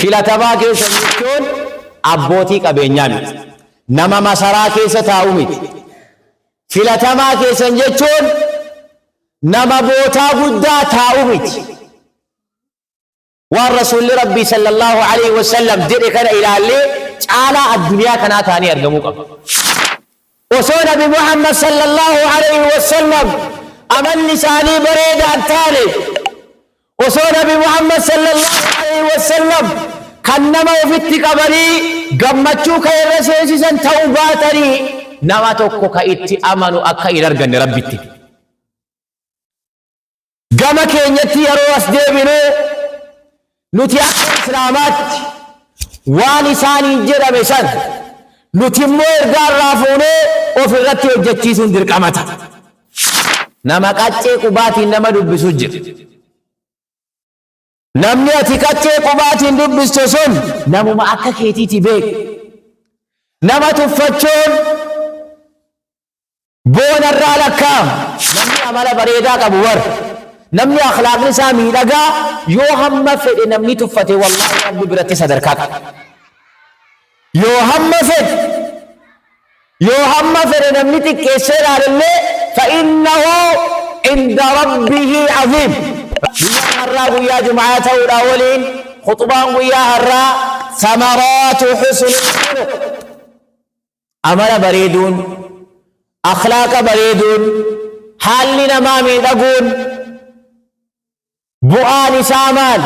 filatamaa keessa jechuun abbootii qabeenyaa miti. Nama masaraa keessa taa'u miti. Filatamaa keessan jechuun nama bootaa guddaa taa'u miti. Waan rasuulli Rabbii sallallahu alaihi wasallam jedhe kana ilaallee caalaa addunyaa kanaa ta'anii argamuu qaba. Osoo Nabi Muhammad sallallahu alaihi wasallam amalli isaanii bareedaan taane, osoo Nabi Muhammad sallallahu alaihi wasallam kan nama ofitti qabanii gammachuu kan irra seensisan ta'uu baatanii nama tokko ka itti amanu akka hin arganne Rabbitti. Gama keenyatti yeroo as deebinu nuti akka islaamaatti waan isaanii jedhame san nuti immoo ergaa irraa fuunee of irratti hojjechiisuun dirqamata. Nama qaccee qubaatiin nama dubbisu jira. Namni ati qaccee qubaatiin dubbistu sun namuma akka keetiiti beeku. Nama tuffachuun boonarraa lakkaa'ama. Namni amala bareedaa qabu warra. Namni akhlaaqni isaa miidhagaa yoo hamma fedhe namni tuffate wallaahi Rabbi biratti sadarkaa qaba. yoo hamma fedhe namni xiqqeessee ilaalellee فإنه عند ربه عظيم. guyyaa har'aa guyyaa Jum'aa ta'uudha waliin khutbaan guyyaa har'aa ثمرات حسن الخلق. amala bareeduun, akhlaaqa bareeduun, haalli namaa miidhaguun bu'aan isaa maal?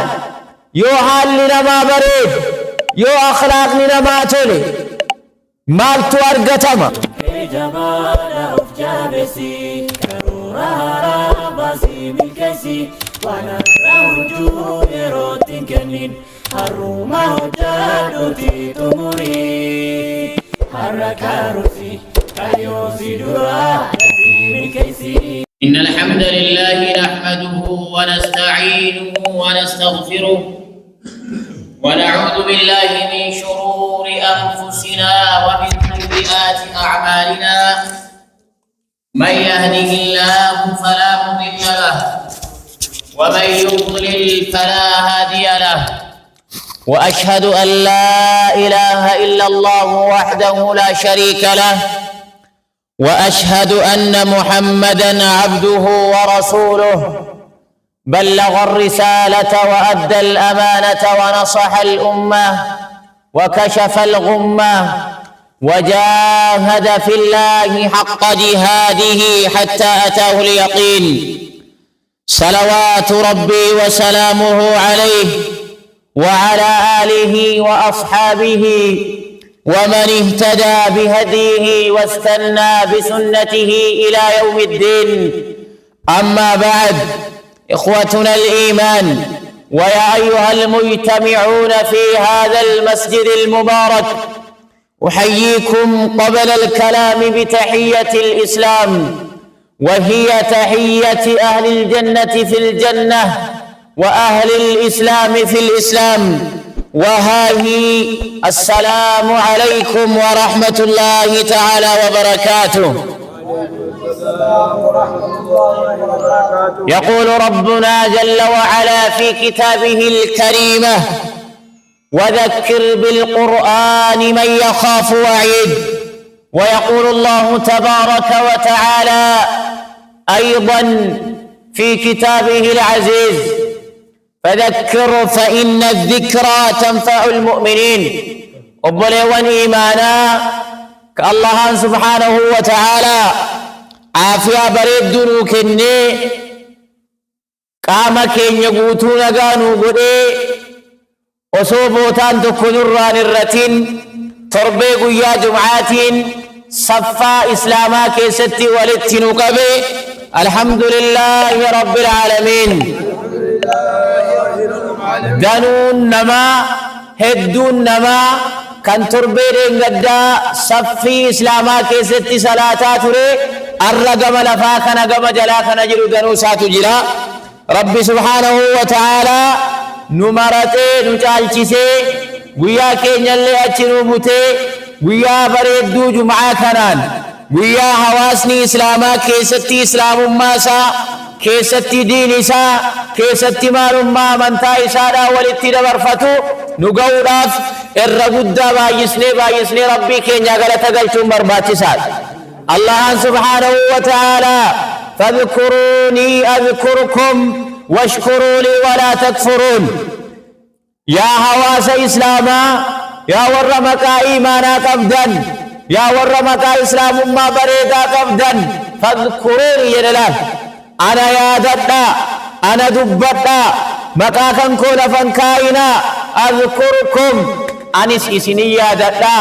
yoo haalli namaa bareedu, yoo akhlaaqni namaa tole maaltu argatama? جمال أفجابسي كرورها باسي بالكسي وانا رجوع روت كنين الروما وجادوتي تموري حركة روسي كيوسي درا بالكسي. إن الحمد لله نحمده ونستعينه ونستغفره ونعوذ بالله من شرور أنفسنا ومن سيئات أعمالنا. من يهده الله فلا مضل له ومن يضلل فلا هادي له. وأشهد أن لا إله إلا الله وحده لا شريك له وأشهد أن محمدًا عبده ورسوله بلغ الرسالة وأدى الأمانة ونصح الأمة وكشف الغمة وجاهد في الله حق جهاده حتى أتاه اليقين. صلوات ربي وسلامه عليه وعلى آله وأصحابه ومن اهتدى بهديه واستنى بسنته إلى يوم الدين. أما بعد، إخوتنا الإيمان ويا أيها المجتمعون في هذا المسجد المبارك، أحييكم قبل الكلام بتحية الإسلام، وهي تحية أهل الجنة في الجنة وأهل الإسلام في الإسلام، وهذه السلام عليكم ورحمة الله تعالى وبركاته. يقول ربنا جل وعلا في كتابه الكريمة: وذكر بالقرآن من يخاف وعيد. ويقول الله تبارك وتعالى أيضا في كتابه العزيز: فذكر فإن الذكرى تنفع المؤمنين. وبلغن إيمانا كالله سبحانه وتعالى عافية بريد دروكني قامك يقوتون قانو قدي وصوبوتان تكون الران الرتين تربيق يا جمعاتين صفا إسلاما كيستي ولتنو قبي. الحمد لله رب العالمين. دانون نما هدون نما كان تربيرين قدا صفي إسلاما كيستي صلاة تري الرقم لفاكنا قم جلاكنا جلو دانو ساتو جلا. ربي سبحانه وتعالى نمرتي نجالشيسي ويا كين يلي أجنو بوتي ويا بريدو جمعا كنان ويا حواسني إسلاما كيستي إسلام ماسا كيستي دين إسا كيستي مال ما منتا إسادا والاتي دبرفتو نقوراف الرقودة بايسني ربي كين يغلت قلتم برباتسات الله سبحانه وتعالى فاذكروني أذكركم واشكروا لي ولا تكفرون يا هواس إسلاما يا ورمك إيمانا قبدا يا ورمك إسلام ما بريدا قبدا فاذكروني يا أنا يا ددا أنا دبدا مكاكن كون فانكاينا أذكركم أنس إسني يا ددا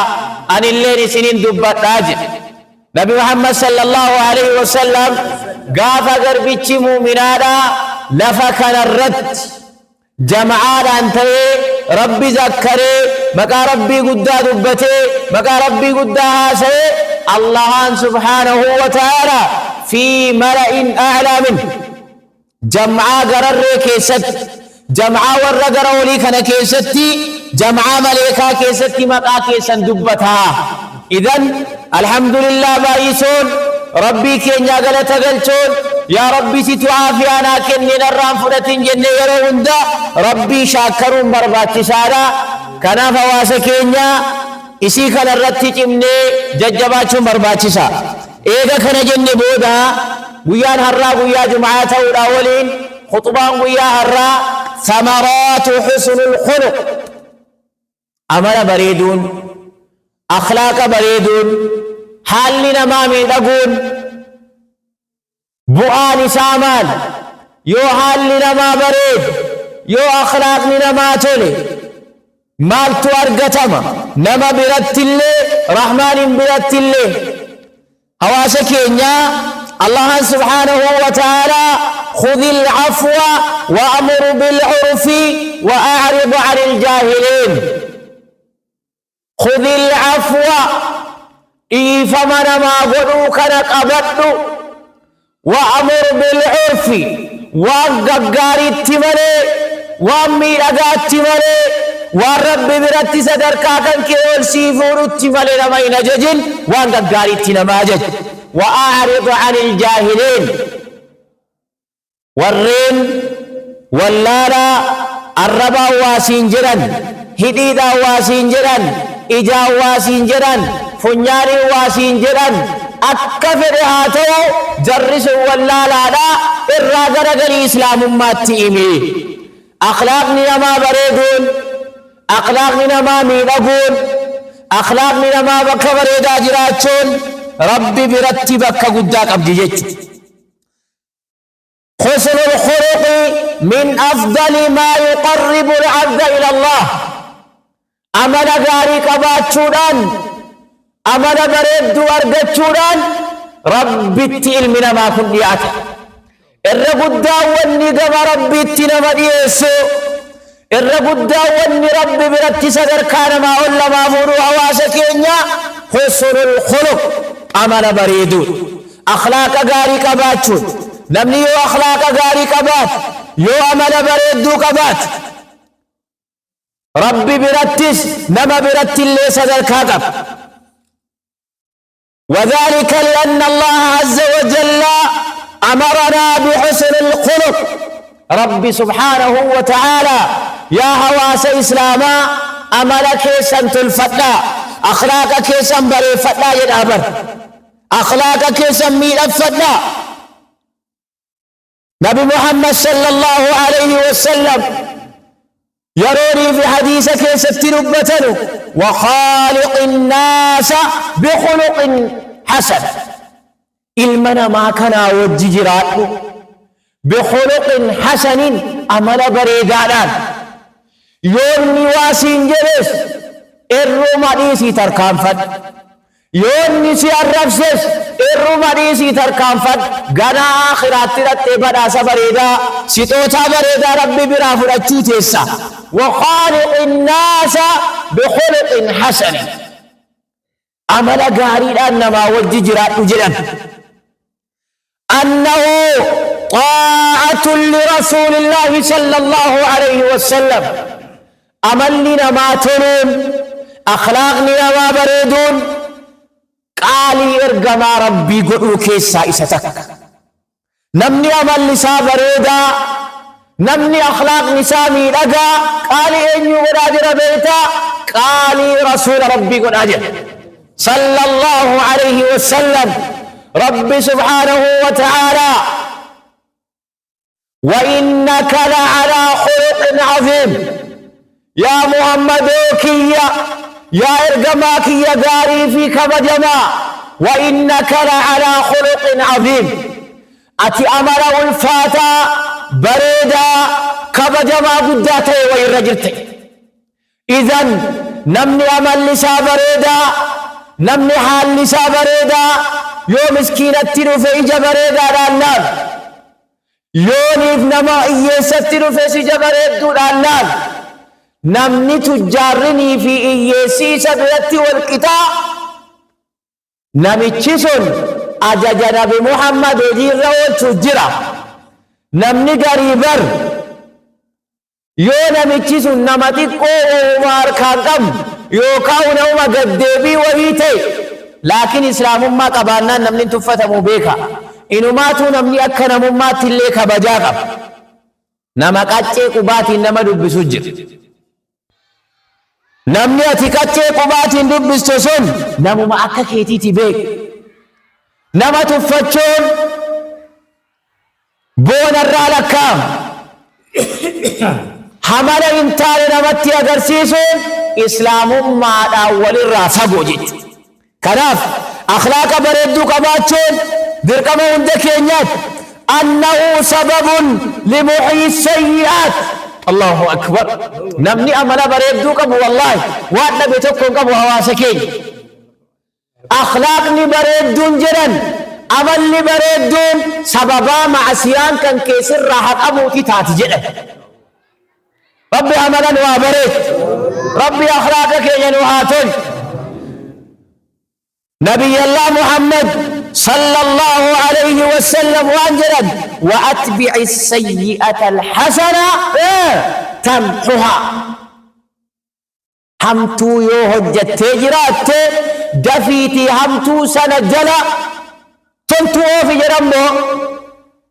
أن الليل سنين دبدا نبي محمد صلى الله عليه وسلم قاف قربتش مؤمنانا لفكن الرد جمعان أنت ربي ذكري مكا ربي قد دبتي مكا ربي قد هاسي الله سبحانه وتعالى في ملأ أعلى منه جمعا قرر كيست جمعا ورقر ولي كان كيستي جمعا مليكا كيستي مكا كيسن دبتها إذن الحمد لله بايسون ربي كين يغلت قلتون يا ربي ستعافي أنا كنين الرام فرتين جنة يرون دا ربي شاكرون بربات سارا كنا فواس كينيا إسي كان الرتي جمني ججباتون بربات سارا إذا كان جنة بودا ويان هرا ويا جمعات الأولين خطبان ويا هرا ثمرات حسن الخلق أمر بريدون أخلاق بريدون حالنا ما ميدقون بؤان سامان يو حالنا ما بريد يو أخلاقنا ما تولي مالتو أرقتما نما برت الله رحمن برت الله هواسك إنيا الله سبحانه وتعالى خذ العفو وأمر بالعرف وأعرض عن الجاهلين خذ العفو إيفمن ما قلوك نقبض وأمر بالعرف وققار التمني وأمي لقى التمني والرب برت صدركا كان كيول سيفور التمني لما ينججل وققار التنماجج وأعرض عن الجاهلين والرين واللالا الربا واسنجرا هديدا واسنجرا إجا واسنجرا فنياري واسنجرا أكفر هاتو جرس واللالا الراغر غري إسلام ماتيمي أخلاقنا ما بريدون أخلاقنا ما ميلقون أخلاقنا ما بكبر إذا جراتشون ربي برتبك قداك أبدي جيت حسن الخلق من أفضل ما يقرب العبد إلى الله أمل غاري كباتشوران أمل بريد وارغتشوران ربي تلمنا ما كن دياته الرقود والنقم ربي تنما ديسو الرقود والنربي برتي صدر كان ما أولا ما فروا واسكينيا حسن الخلق أمل بريدون أخلاق غاري كباتشون نمني يو أخلاق غاري كبات يو أمل بريدو كبات ربي برتس نما برت اللي صدر كاكب وذلك لأن الله عز وجل أمرنا بحسن الخلق ربي سبحانه وتعالى يا هواس إسلاما أملك سنت الفتى أخلاقك سنبري فتى يدابر أخلاقك سمي الفتى نبي محمد صلى الله عليه وسلم يروني في حديثك ستنبتنه وخالق الناس بخلق حسن المنا ما كان وججراته بخلق حسن أمل بريدانان يوني واسين جلس الرومانيسي تركان فد يوني سي الرفسس الرومانيسي تركان فد غنا آخرات تبدا سبريدا ستوتا بريدا ربي برافر أجوتيسا وخالق الناس بخلق حسن أمل غاري أنما وججرات جلن أنه طاعة لرسول الله صلى الله عليه وسلم أملنا ما تنون أخلاقنا ما بريدون قالي إرقما ربي قلو كيسا إستك نمني أمل لسا بريدا نمني أخلاق نسامي لقى قال إني ورادر بيتا قال رسول ربي قل أجل صلى الله عليه وسلم رب سبحانه وتعالى وإنك لعلى خلق عظيم يا محمد كيا يا إرجماك يا غاري فيك بجما وإنك لعلى خلق عظيم أتي أمر الفاتا بريدا كبجما قداته ويرجلته إذن نمني أمل لسا بريدا نمني حال لسا بريدا يوم مسكينة تنفي جبريدا لالنار يونيف نما إيسا تنفي سجبريدو لالنار نمني تجارني في إيسي سبرت والكتاب نمي تشسن أجاج نبي محمد وجير والتجرى نمني قريبر يو نمي تشسن نمتي قومار كاقم يوكاو نوما قدبي وهيتي لكن إسلام ما قبانا نمني تفتمو بيكا إنو ماتو نمني أكنا ممات اللي كبجاقا نما قاتشي قباتي نما دب سجر نمني أتكاتشي قباتي دب سجر نمو ما أكا كيتي بيك نما تفتشون بون الرالكام حمل انتال نمتي أغرسيسون إسلام ما أول الرافقو جيت كناف أخلاق بردو قباتشون درقمو عندك ينيات أنه سبب لمحيي السيئات الله أكبر نمني أمل بردو قبو والله وأنا بيتكم قبو هواسكين أخلاقني بردون جرن أمل بردون سببا معسيان كان كيسر راحت أموتي تاتي جرن ربي أملا وابرد ربي أخلاقك ينوهاتون نبي الله محمد صلى الله عليه وسلم وانجلد وأتبع السيئة الحسنة تمحها همتو يوهد تجرات دفيتي همتو سنجلا تلتو في جرمو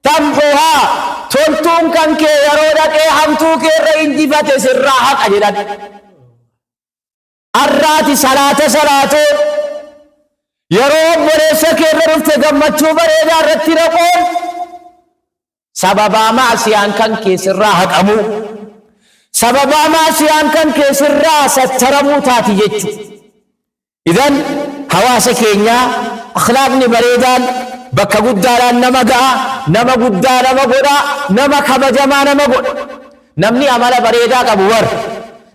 تمحها تلتون كان كي يرودك همتو كي رئين دفات سراحك أجلد الرات صلاة يروب بريسا كير رفت قمتشو بريدا رتي رقون سببا معسيان كان كيسر راحك أمو سببا معسيان كان كيسر راسة ترمو تاتي جيتشو إذن حواسا كينيا أخلاقني بريدان بكا قداران نما قدارا مقودا نما خبجما نما قودا نمني عمال بريدا قبور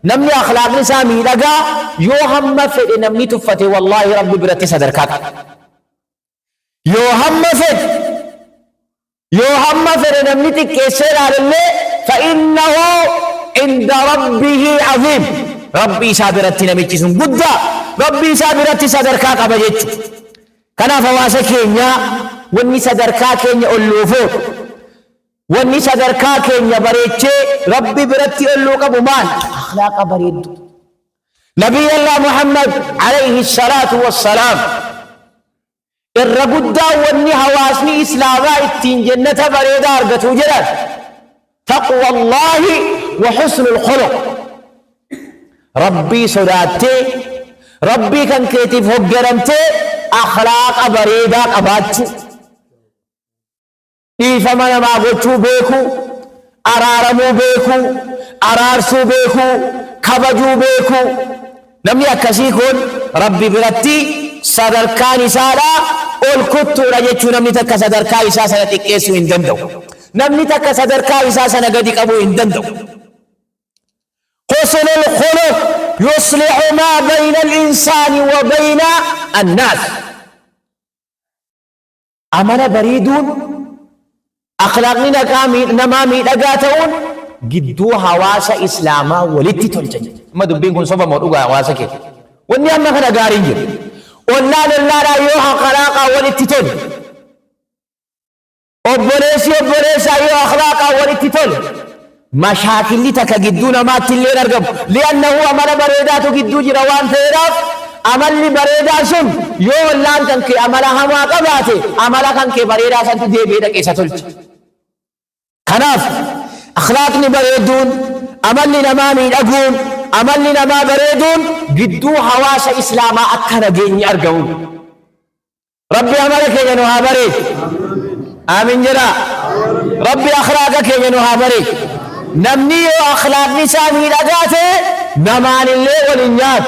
نمني أخلاق نسامي لقا يو هم فد نمني تفتي والله ربي برتي صدركاك يو هم فد نمني تكسر على الله فإنه عند ربه عظيم ربي سابرتي نميتي سن قدا ربي سابرتي صدركاك أبجيت كنا فواسكينيا وني صدركاك يقولوفوت وني صدركاك يبريتشي ربي برتي قلوك أبو مان أخلاق بريد نبي الله محمد عليه الصلاة والسلام الرقودة وني هواسني إسلاما اتين جنة بريدة أرقتو جلال تقوى الله وحسن الخلق ربي صداتي ربي كان كيتف هجرمتي أخلاق بريدة أباتشو إيفما ما قلتو بيكو أرارمو بيكو أرارسو بيكو كبجو بيكو نمي أكسيكون ربي برتي صدركاني سالا الكتو رجتشو نمني تكا صدركاني ساسا نتكيسو اندندو نمني تكا صدركاني ساسا نقدق أبو اندندو حسن الخلق يصلح ما بين الإنسان وبين الناس أمنا بريدون أخلاقني نمامي لقاتون قدو حواسا إسلاما ولدت تلجج ما دبين كن صبا مرؤوغا حواسا كي واني أما خنا قارين جر والله لله لا يوحا خلاقا ولدت تل أبوليسي يو أخلاقا ولدت تل مشاكل تكا قدونا ما تلين أرقب لأنه أمر بريدات قدو جروان تيراف أمل بريدا سن يو اللان كان كي أملها ما قباتي أملها كان كي بريدا سن تدي بيدا كيسا تلج خناف أخلاقني بريدون أملي نمامي أقول أملي نما بريدون قدو حواس إسلاما أكنا جيني أرقون ربي أمرك ينوها بريد آمين جرا ربي أخلاقك ينوها بريد نمني أخلاق نسامي لقاته نمان اللي والإنيات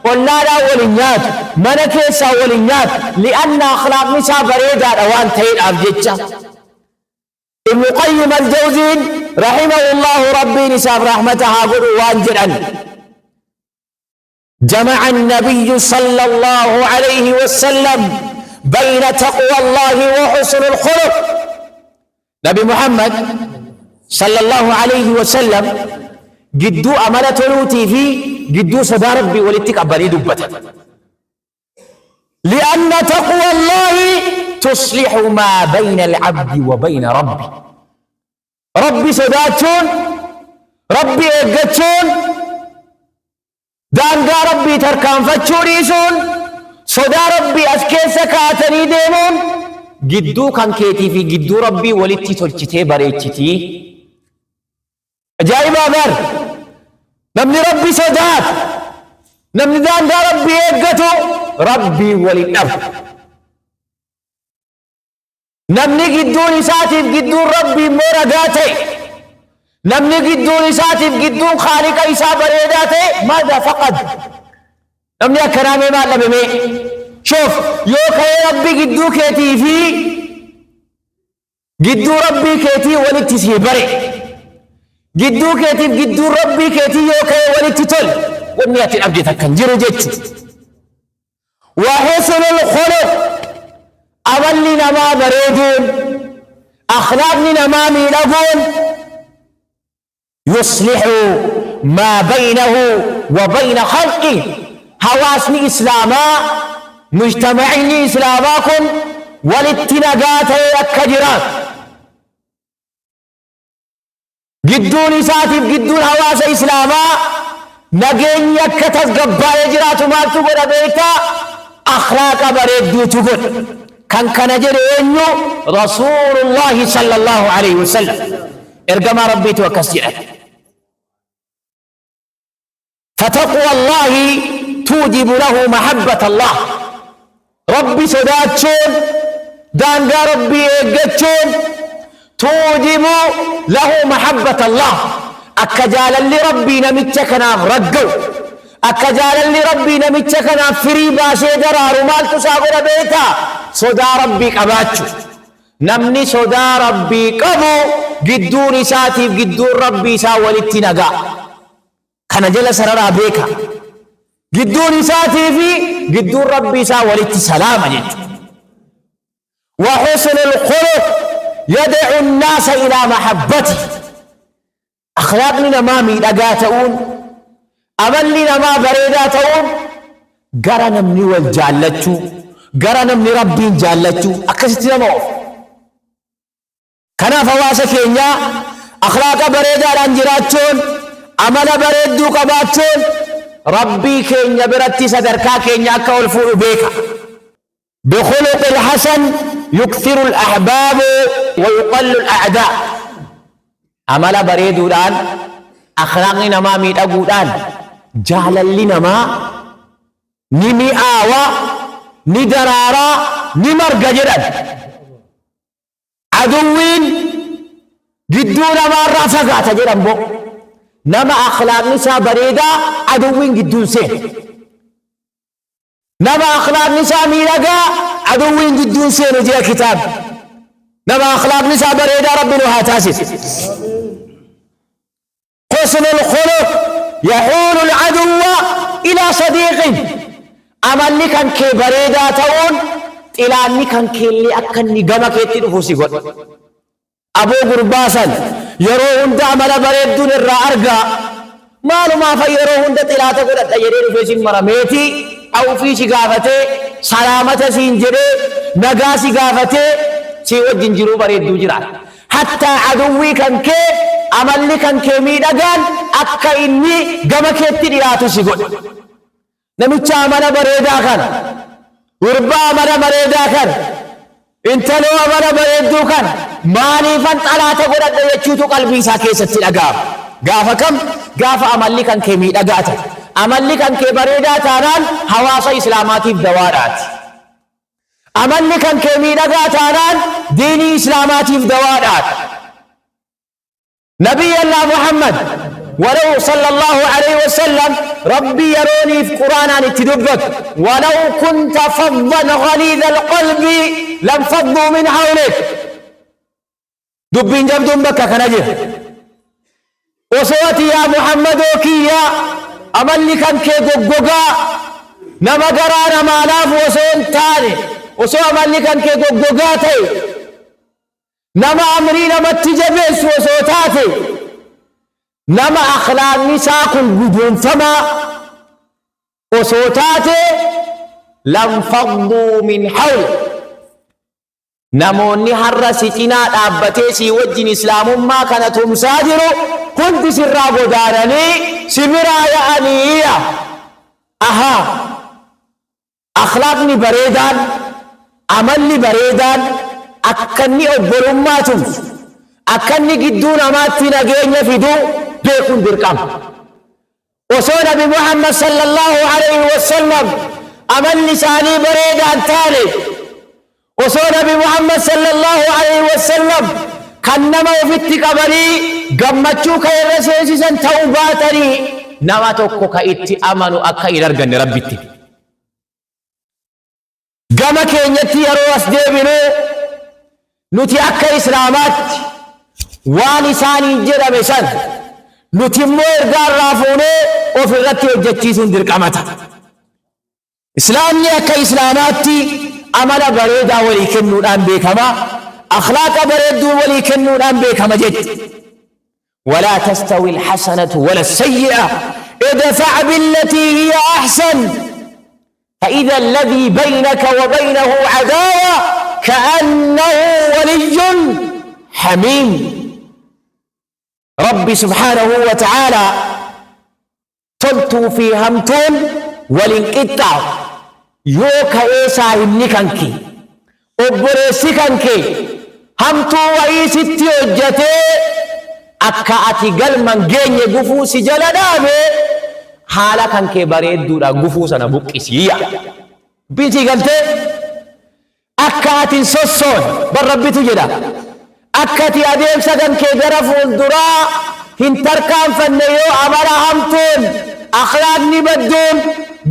قلنا لا والإنيات منكيسا والإنيات لأن أخلاق نسا بريدة أوان تين أبجتشا ابن قيم الجوزين رحمه الله ربي نساب رحمتها قلوان جرعا جمع النبي صلى الله عليه وسلم بين تقوى الله وحسن الخلق نبي محمد صلى الله عليه وسلم جدو أمانة نوتي في جدو صدى ربي ولتقبلي دبته لأن تقوى الله تصلح ما بين العبد وبين ربي ربي صداتون ربي اقتون دانقا ربي تركان فتشوريسون صدى ربي أسكيس كاتني ديمون جدو كان كيتي في جدو ربي ولتي تلتي بريتي أجايبا بر نمني ربي صدات نمني دانقا ربي اقتو ربي ولتنف نمني قدون ساتف قدون ربي مرقاتي نمني قدون ساتف قدون خالق إسا بريداتي ماذا فقد نمني أكرامي ما لبمي شوف يوكا يا ربي قدو كيتي في قدو ربي كيتي ولتسي بري قدو كيتي قدو ربي كيتي يوكا ولتتل ونيات الأبدي تكنجر جيتشو وحسن الخلق أولي نما بريدون أخلاقني نما ميلغون يصلح ما بينه وبين خلقه حواسني إسلاما مجتمعني إسلاماكم والاتناقات الكجرات قدون ساتف قدون حواس إسلاما نقين يكتز قبا يجرات مالتو بنا بيتا أخلاق بريدو تقول كان جرينو رسول الله صلى الله عليه وسلم ارقما ربي توكسجئت فتقوى الله توجب له محبة الله ربي صداتشون دانقا ربي ايقاتشون توجب له محبة الله أكجالا لربي نمتكنا رقو أكجالا لربي نمتكنا فري باشي درار مال تساقر بيتا صدا ربي قباتشو نمني صدا ربي قبو قدون ساتي قدون ربي ساولتي نقا كان جل سررا بيكا قدون ساتي في قدون ربي ساولتي سلام جد وحسن الخلق يدعو الناس إلى محبتي أخلاقني نما ميدقاتون أملي نما بريداتون قرى نمني والجالتشو قرى نمني ربي جالتشو أكستي نموف كنا فواسا كينيا أخلاق بريدا لانجراتشون عمل بريدو قباتشون ربي كينيا برتي صدركا كينيا كولفور بيكا بخلق الحسن يكثر الأحباب ويقل الأعداء عمل بريدو لان أخلاقنا نما ميدقو لان جهلا لنما نمي آوى ندرارا نمرق جدا عدوين جدون ما رافقا تجرم بو نما أخلاق نساء بريدا عدوين جدون سين نما أخلاق نساء ميلقا عدوين جدون سين وجاء كتاب نما أخلاق نساء بريدا ربنا هاتاسس حسن الخلق يحول العدو إلى صديق أمل كان كي بريدا تون إلى كان كي اللي أكني قمك يتنفسي قد أبو قرباسا يروهن دا عمل بريدون الرأرقا مالو ما فيروهن دا تلاتا قد أتجرين في سن مرميتي أو في شقافتي سلامة سنجري نقاسي قافتي سيوة جنجرو بريدو جرات حتى عدوي كان كي عمل كان كي ميدقان أكا إني قمك يتنفسي سيقول نمتش عمل بريدا كان وربا عمل بريدا كان انت لو امر بريدو كان مالي فانطلاته قد يجوتو قلبي ساكيستي دغا غافا كم غافا عملي كان كيمي دغاتا عملي كان كبريدا تاران حواس اسلاماتي بدوارات عملي كان كيمي دغاتا تاران ديني اسلاماتي بدوارات نبي الله محمد ولو صلى الله عليه وسلم ربي يروني في قرآن أن تدبك ولو كنت فظا غليظ القلب لم فضوا من حولك دبين جبدون بك كنجر وصوتي يا محمد وكيا أملي كان كي قوقا نما قرانا ما لاف وصون تاني وصو أملي كان كي قوقاتي نما أمري نما تجبس وصوتاتي نما أخلاق نساء قدوم فما وصوتاتي لم فضوا من حول نموني حرستنا أبتيسي وجن إسلام ما كانت مسادر كنت سراب دارني سمرا يعني أها أخلاقني بريدان عملني بريدان أكني أبرماتم أكني قدون أماتي نجيني فيدو بيكون بركام وصونا بمحمد صلى الله عليه وسلم أمل لساني بريدان تالي وصونا بمحمد صلى الله عليه وسلم كنما وفت قبلي قمتشوك يرسيسا توباتني نواتوكو كايتي أمنوا أكا إلرغن ربيتي قم كينيتي يرواس ديبنو نتي أكا إسلامات وانساني جرى بسان نتمو إرقار رافوني وفي غتي وجتشيسون درقامتا إسلامي أكا إسلاماتي عمل بريدا وليكنون أن بيكما أخلاق بريدو وليكنون أن بيكما جد ولا تستوي الحسنة ولا السيئة ادفع بالتي هي أحسن فإذا الذي بينك وبينه عداوة كأنه ولي حميم ربي سبحانه وتعالى تلتو في همتون ولنقطع يوكا إيسا إمنكنكي أبريسي كنكي همتو وإيسي وجتي أكاأتي قلمن جيني قفوسي جلدامي حالا كنكي بريد دورا قفوسنا بكسيا بنتي قلتي أكاأتي سوسون بالربي تجدا أكاأتي أديم سكن كي درفون درا هنتركان فنيو عمرا همتون أخلاق نبدون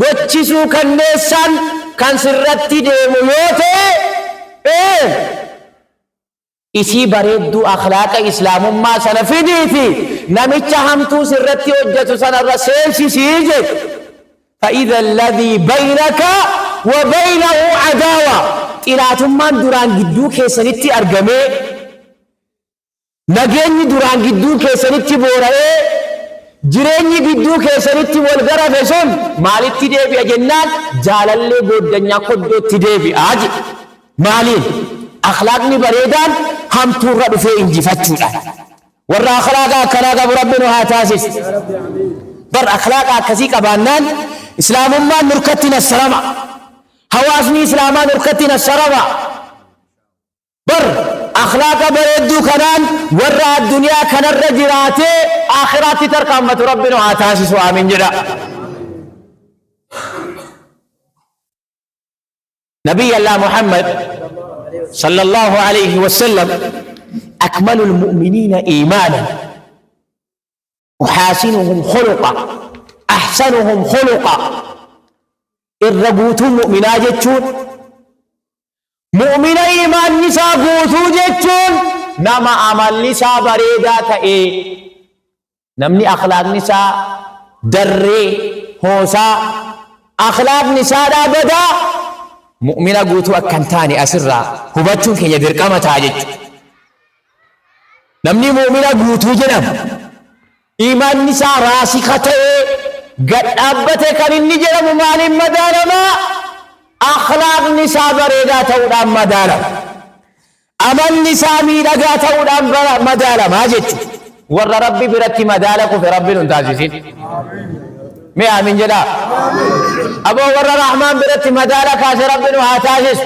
قدشسو كنسان كان سرتي ديمو يوتي إسي بريدو أخلاق إسلام ما سنفيديتي نميتش همتو سرتي وجتو سنرسيل سيجي فإذا الذي بينك وبينه عداوة إلاتمان دوران جدو كيسانيتي أرقمي نجيني دوران جدو كيسانيتي بورأي جريني جدو كيسانيتي والغرف سن مالتي ديبي أجنان جالالي بودنيا قدو تديبي آجي مالين أخلاقني بريدان هم تورد في إنجي فتشولا ورا أخلاقا كراغا بربنا هاتاسيس بر أخلاقا كسيك أبانان إسلام ما نركتنا السلامة حواسني إسلاما نركتنا السلامة بر أخلاقا بريدو كنان ورا الدنيا كان الرجراتي آخراتي تركامة ربنا هاتاسيس وآمين جدا نبي الله محمد صلى الله عليه وسلم أكمل المؤمنين إيمانا وحاسنهم خلقا أحسنهم خلقا الربوت مؤمنا جتشون مؤمن إيمان نساء قوتو جتشون نما عمل نساء بريدا تأي نمني أخلاق نساء دري هوسا أخلاق نساء بدا مؤمنة قوتو أكنتاني أسرى هبتشون كي يدر قامة تاجج نمني مؤمنة قوتو جنم إيمان نساء راسخة قد أبتة كان النجرم مال مدانما أخلاق نساء بريدة تودام مدانم أمن نساء ميلقا تودام مدانم هاجج ور ربي برتي مدانك في ربي ننتازسين مي آمين جدا أبو ور الرحمن برتي مدالك آسي ربنا هاتاسس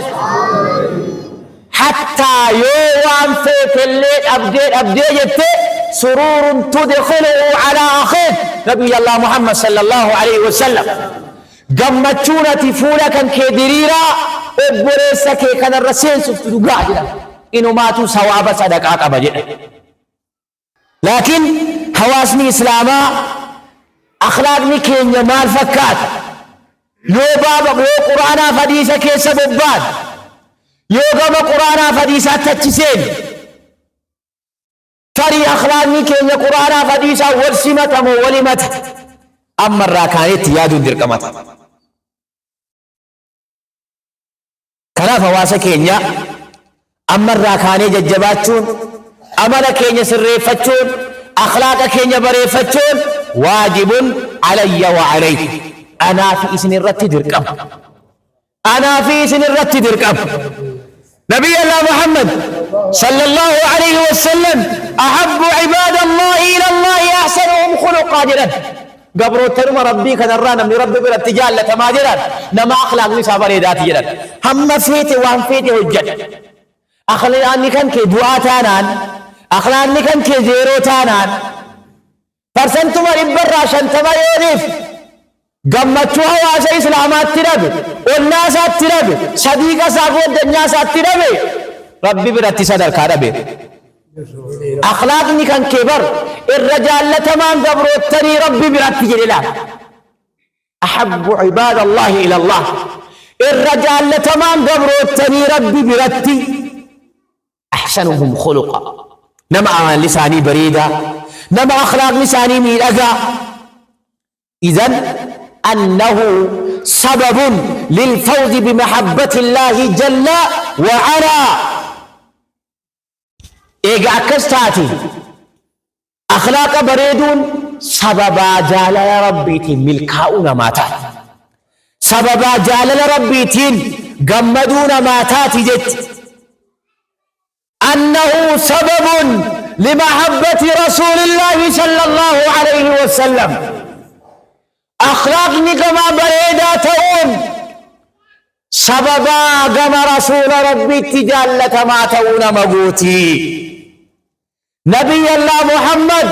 حتى يوم فيك الليل أبدي جت سرور تدخله على أخيك نبي الله محمد صلى الله عليه وسلم قمتشونة فولك كدريرا وبريسك كان الرسول سفتو قاعدة إنه ماتوا سواب صدقاء أبجد لكن حواسني إسلاما أخلاقني كينيا مال فكات يو بابا يو قرآن فديسة كيسا بباد يو قام قرآن فديسة تتسين تري أخلاقني كينيا قرآن فديسة والسمة مولمة أما الراكانيت يادو درقمت كنا فواسا كينيا أما الراكاني ججباتشون أمل كينيا سريفتشون أخلاق كينيا بريفتشون واجب علي وعليك أنا في إسن الرت درقم أنا في إسن الرت درقم نبي الله محمد صلى الله عليه وسلم أحب عباد الله إلى الله أحسنهم خلقا جدا قبرو ترم ربي كنرانا من ربي بالاتجال لتماجرا نما أخلاق نسابر ذات جدا هم فيتي وهم فيتي هجد أخلاقني كان كي دعاتانان أخلاقني كان كي زيروتانان فرسنتم الإبرا شنتما يونيف قمتوا واسا إسلامات تربي والناس تربي صديقة ساقود الناس تربي ربي براتي صدر كاربي أخلاقني كان كبر الرجال لتمام قبرو التري ربي براتي جلال أحب عباد الله إلى الله الرجال لتمام قبرو التري ربي براتي أحسنهم خلقا نما لساني بريدة نما أخلاق لساني ميلقا إذن أنه سبب للفوز بمحبة الله جل وعلا إيقا كستاتي أخلاق بريدون سببا جال ربيتي ملكاؤون ماتات سببا جال ربيتي قمدون ماتات جت أنه سبب لمحبة رسول الله صلى الله عليه وسلم أخلاقني كما بريدا تون سببا كما رسول ربي تجالة ما تون مقوتي نبي الله محمد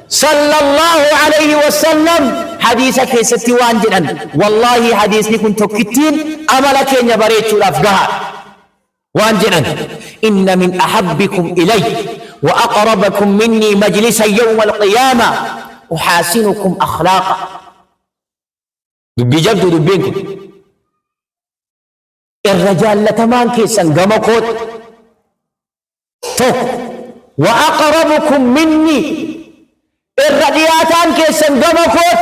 صلى الله عليه وسلم حديثك ستي وانجلا والله حديثني كنت كتين أملك يا بريد شرافقها وانجلا إن من أحبكم إلي وأقربكم مني مجلسا يوم القيامة أحاسنكم أخلاقا بجد دبينكم الرجال لتمان كيسا قمكوت توك وأقربكم مني الرجياتان كيسا قمكوت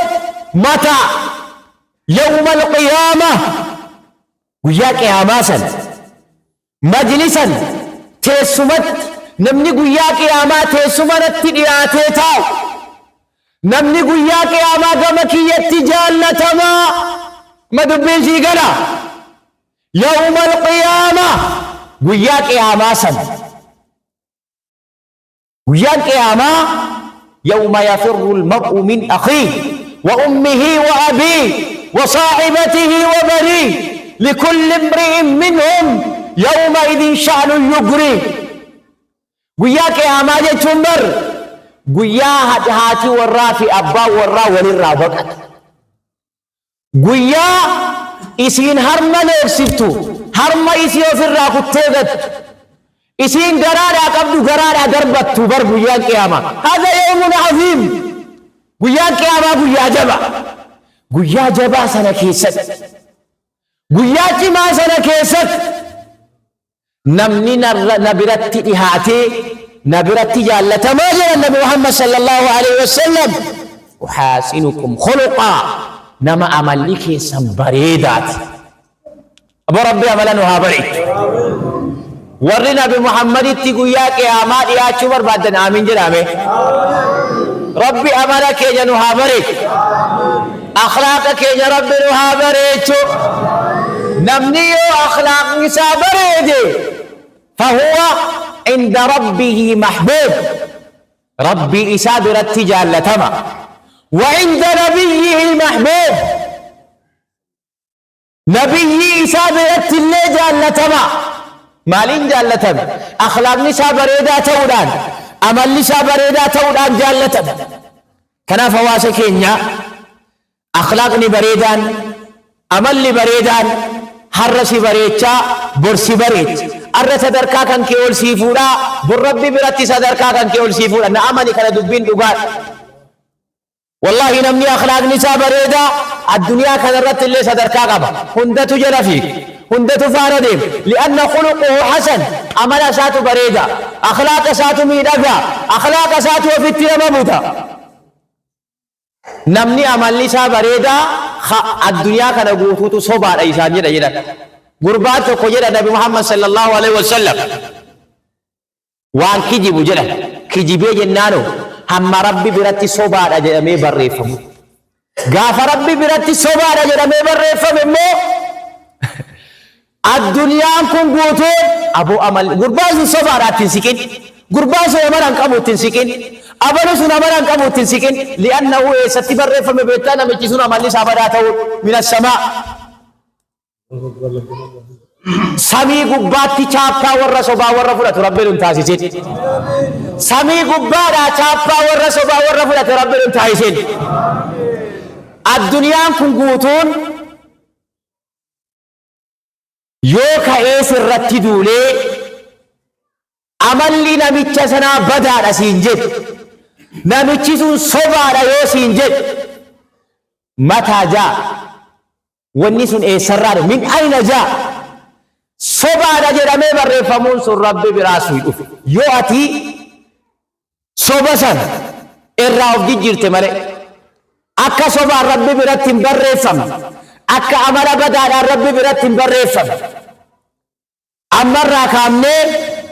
متى يوم القيامة وياك يا ماسا مجلسا تيسمت نمني وياك يا ما تيسمت تياتيتاو نمني وياك يا ما قمكي يتجالة ما دبيشي قلا يوم القيامة وياك يا ماسا وياك يا ما يوم يفر المرء من أخيه وأمه وأبيه وصاحبته وبنيه لكل امرئ منهم يومئذ شأن يغري وياك يا ما جتمر ويا هاتي ورا في أبا ورا وللرا فقط ويا إسين هرما نفسيتو هرما إسيو في الراكوتيغت إسين قرارا قبل قرارا دربت تبر وياك يا ما هذا يوم عظيم وياك يا ما ويا جبا ويا جبا سنة كيست وياك ما سنة كيست نمني نبرت إهاتي نبرت جالة ما جاء النبي محمد صلى الله عليه وسلم أحاسنكم خلقا نما أملك سنبريدات أبو ربي أملنا بريد ورنا بمحمد تقوياك يا أماد يا شمر بعد آمين جنامي ربي أملك جنوها بريد أخلاقك يا ربي نوها بريد نمني أخلاق نساء بريد فهو عند ربه محبوب ربي إساد رتجال لتما وعند نبيه محبوب نبي إساد رتجال لتما مالين جالتم أخلاق نساء بريدة تودان أمل نساء بريدة تودان جالتم كنا فواسكينيا أخلاقني بريدان أمل بريدان حرسي بريتشا برسي بريت أرى صدركا كان كيول سيفورا بربي براتي صدركا كان كيول سيفورا نعمني كان دبين دوغات والله نمني أخلاق نساء بريدة الدنيا كان رت اللي صدركا قبا هندتو جرفيك هندتو فاردين لأن خلقه حسن أمل ساتو بريدة أخلاق ساتو ميدقا أخلاق ساتو في التنمبوتا نمني أمل نساء بريدة الدنيا كان قوتو صبار أيسان جدا جدا غربات قجر النبي محمد صلى الله عليه وسلم وان كجيبو جدا كجيبه جنانو هم ربي براتي صبار أجرمي بريفم غاف ربي براتي صبار أجرمي بريفم مو الدنيا كن قوتو أبو أمل غربات صبار تنسكين غربات أمران كمو تنسكين أبلو أمران كمو تنسكين لأنه ستبر ريفم بيتانا مجيسون أمل صباراته من السماء سمي قباتي چاپا ورّا صبا ورّا فرات ربي لنتاسيسين سمي قبادا چاپا ورّا صبا ورّا فرات ربي لنتاسيسين الدنيا كن قوتون يوكا ايس الرتي دولي عملي نميتش سنا بدار سينجد نميتشسون صبا يو سينجد متى جاء والنسون ايسرار من اين جاء صبا جرمي برفمون سن ربي براسوي يواتي صبا سن الراوف دي جرت مالي اكا صبا ربي براتين برفم اكا عمل بدار ربي براتين برفم امر راكامني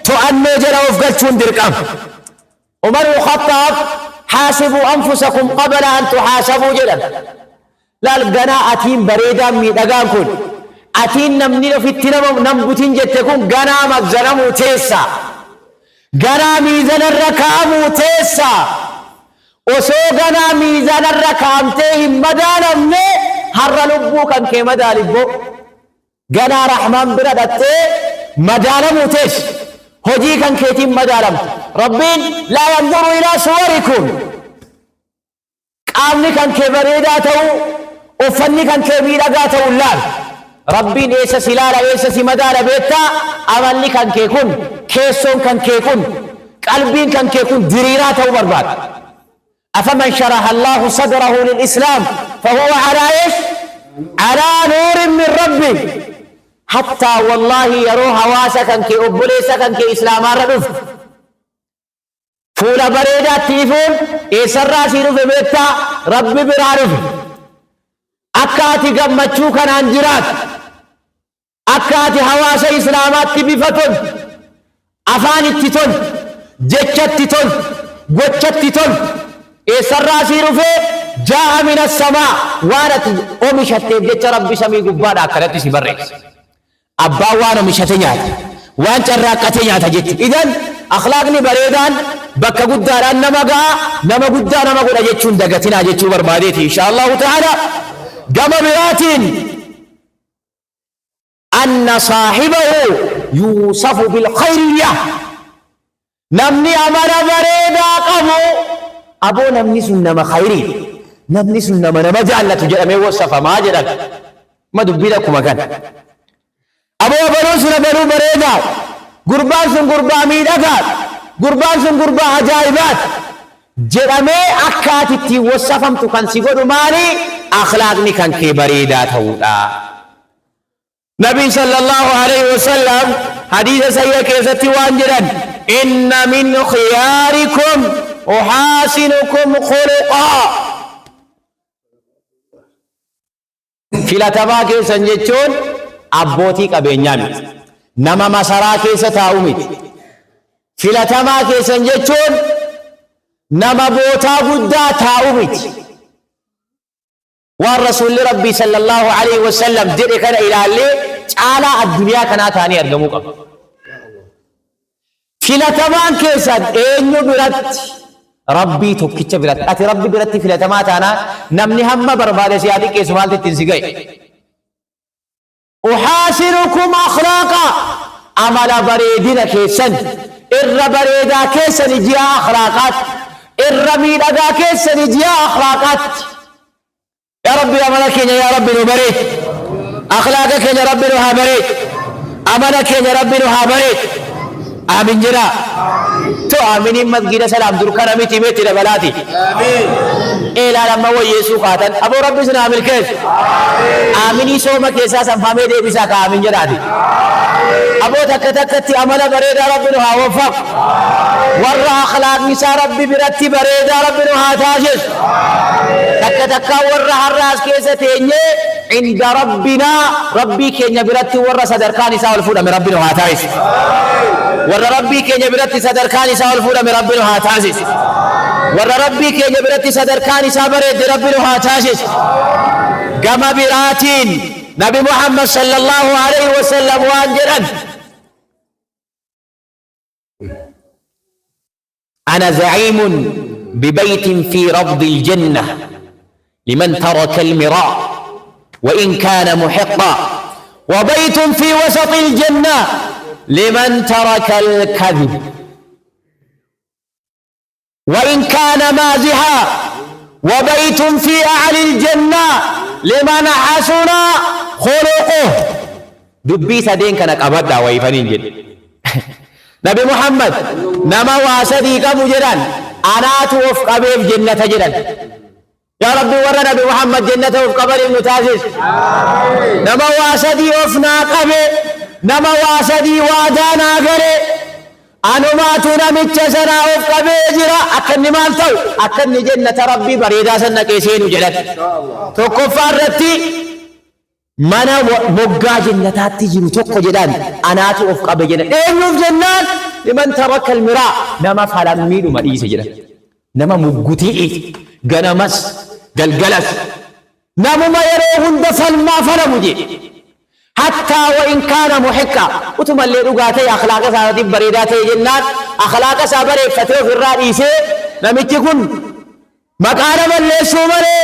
تؤنو جراوف قلتون درقام عمر الخطاب حاسبوا انفسكم قبل ان تحاسبوا جدا لا الغنا اتين بريدا ميدغان كون اتين نمني في التنم نمبوتين جتكون غنا مغزرمو تيسا غنا ميزان الركام تيسا وسو غنا ميزان الركام تي مدانم هر لبو كان كي مدالبو غنا رحمان برادت مدانم تيس هجي كان كيتي مدانم ربين لا ينظر الى صوركم قامني كان كبريدا تو وفني كان كبيرا غاتو اللال ربي ليس سلالا ليس سمدالا بيتا عملي كان كيكون كيسون كان كيكون قلبين كان كيكون دريرات وبرباد أفمن شرح الله صدره للإسلام فهو على إيش؟ على نور من ربي حتى والله يروح واسا كان كي أبوليسا كان كي إسلام الرب فولا بريدا تيفون إيسر راسي رفي بيتا ربي برارف أكاتي قمتشو كان انجرات أكاتي حواسا إسلامات بفتن أفان التتن جتشت التتن قوتشت التتن إيسر راسي رفي جاء من السماء وانت أمشت جتش ربي سمي قبانا أكرتي سبريس أبا وانا مشتي نيات وانت الراقتي نيات جت إذن أخلاقني بريدان بكا قداران نما قدار نما قد جتشون دقتنا جتشو برباديتي إن شاء الله تعالى قام برات أن صاحبه يوصف بالخيرية نمني أمر بريدا قبو أبو نمني سنما خيري نمني سنما نما جعلت جرمي وصف ما جرك ما دبي لكم مكان أبو بروسنا برو بريدا قربان سن قربان ميدكات قربان سن قربان عجائبات جرمي أكاتي وصفم تكن سيقول مالي أخلاقني كان كي بريدات هودا نبي صلى الله عليه وسلم حديث سيئة كيستي وانجرا إن من خياركم أحاسنكم خلقا فيلتما كيسا جتشون أبوتي كبينيامي نما مسارا كيسا تاوميت فيلتما كيسا جتشون نما بوتا قدا تاوميت والرسول ربي صلى الله عليه وسلم ديري كان إلى اللي تعالى الدنيا كانت ثاني أرجموك فيلتمان كيسد إنه برت ربي توكيتش برت أتي ربي برت فيلتمات أنا نمني هم بربادة سيادي كيس مالت تنسيقي أحاسنكم أخلاقا عمل بريدنا كيسن بريدا كيسن جاء أخلاقات ميدا كيسن جاء أخلاقات يا ربي عملك يا ربي نبريد أخلاقك يا ربي نهابريد عملك يا ربي نهابريد آمين جرا تو آمين مسجد سلام دركنا ميتي ميتي لبلاتي آمين إلا لما هو يسوع قاتل أبو ربي سنا عمل كيس آمين يسوع كيسا سنفامي دي بيسا كآمين جراتي أبو تكتكتي عمل بريد ربي نها وفق ورّا أخلاق نساء ربي برتي بريد ربي نها تاجس تكتكا ورّا الراس كيسا تيني عند ربنا ربي كينيا برتي ورّا صدركان نساء والفودة من ربي نها تاجس ورّا ربي كينيا برتي صدركان نساء والفودة من ربي نها تاجس ورّا ربي كينيا برتي صدركان نساء بريد ربي نها تاجس كما براتين نبي محمد صلى الله عليه وسلم وانجرا أنا زعيم ببيت في ربض الجنة لمن ترك المراء وإن كان محقا وبيت في وسط الجنة لمن ترك الكذب وإن كان مازحا وبيت في أعلى الجنة لمن حسن خلقه دبي سدين كانك أبدا ويفنين جد نبي محمد نما واسدي كمجران أنا توفق بيف جنة جران يا ربي ورى نبي محمد جنة وفق بيف متاسس نما واسدي وفنا قبي نما واسدي وادانا قري أنا ما تنمت سنا وفق بيجرا أكني مالتو أكني جنة ربي بريدا سنة كيسين جلد تكفار رتي منا مقا جنة تجيب توقع جدان أنا توفق بجنة إنه جنان لمن ترك المراء نما فلميل مريس جنة نما مقتئ غنمس قلقلس نما ما يروهن دفل ما فلمجي حتى وإن كان محقا وتم اللي رقاتي أخلاق سابتي بريداتي جنات أخلاق سابري فتو في الرئيس نمتكن مقاربا ليسو مري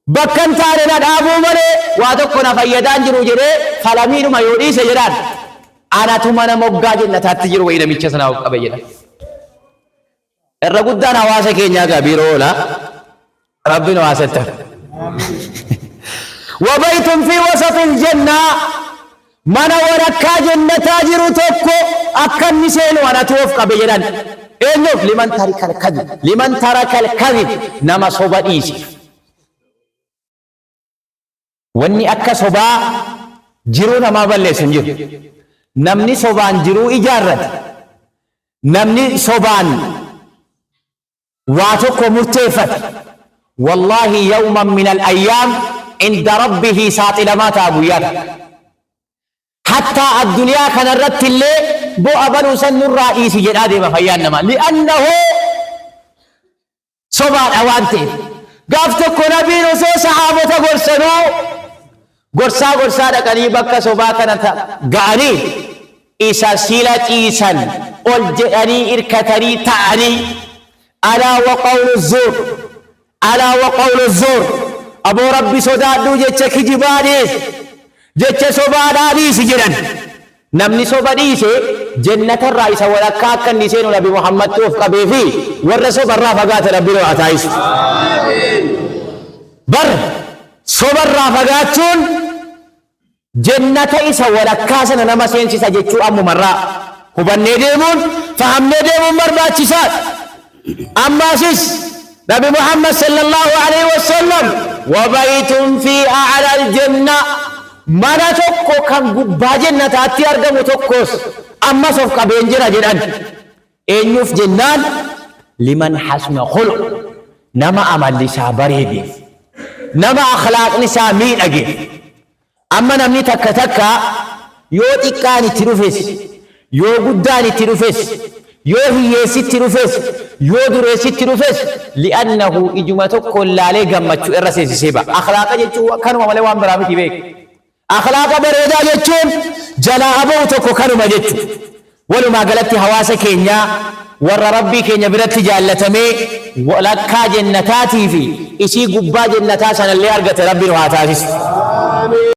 بكن تارنا دابو مري واتكنا فيدان جرو جري فلمين ما يوديس جران أنا تمانا مقا جنة تجرو وإذا ميتشسنا وقبي جنة الرقودان حواسة كينيا بيرو لا ربنا واسطة وبيت في وسط الجنة من وركا جنة تاجر توكو أكن نسين وانا توفق بجران إنه لمن ترك الكذب نما صوبا إيسي واني أكا صوبا جرو نما بلسن جرو نمني صوبان جرو إجارت نمني صوبان واتوكو مرتفت والله يوما من الأيام عند ربه ساطل ما تابويات حتى الدنيا كان الرد اللي بو أبنو سن الرئيس جنادي مفيانما لأنه صبان أوانتي قافتك نبيل سو صحابة قرصا قريبك صبا كانت قاني إيسا سيلة إيسان ألجأني إركتني تعني ألا وقول الزور أبو ربي صدادو جتش كجبانيس جتش صبادانيس جران نمني صباديس جنة الرئيس ولكا كان نسين نبي محمد توفق بيفي والرسول الرافقات ربي لو عتايس بر صبر رافقاتون جنة إيسا ولكا سنة نما سينسيسا جتشو أمو مرة هبني ديمون فهمني ديمون مرباتشسات أما سيس نبي محمد صلى الله عليه وسلم وبيت في أعلى الجنة مانا توقو كان قبا جنة تاتي أرقم توقوس أما صفق بينجرة جنان إنيوف جنان لمن حسن خلق نما أمال لسا بريدي نما أخلاق نسا مين أجيب أما نمني تكا يو تكاني تروفيس يو قداني تروفيس يو هي ست رفس يو در ست رفس لأنه إجماعك كل عليه جمعت الرسول سيبا أخلاق جتوا كانوا مملوا عن برامج بيك أخلاق بريدا جتون جلا أبوتك كانوا مجت ولو ما قلت حواسك كينيا ور ربي كينيا برت جالتمي ولك جنتاتي في إشي قبا جنتاسنا اللي أرجت ربي روحاتاس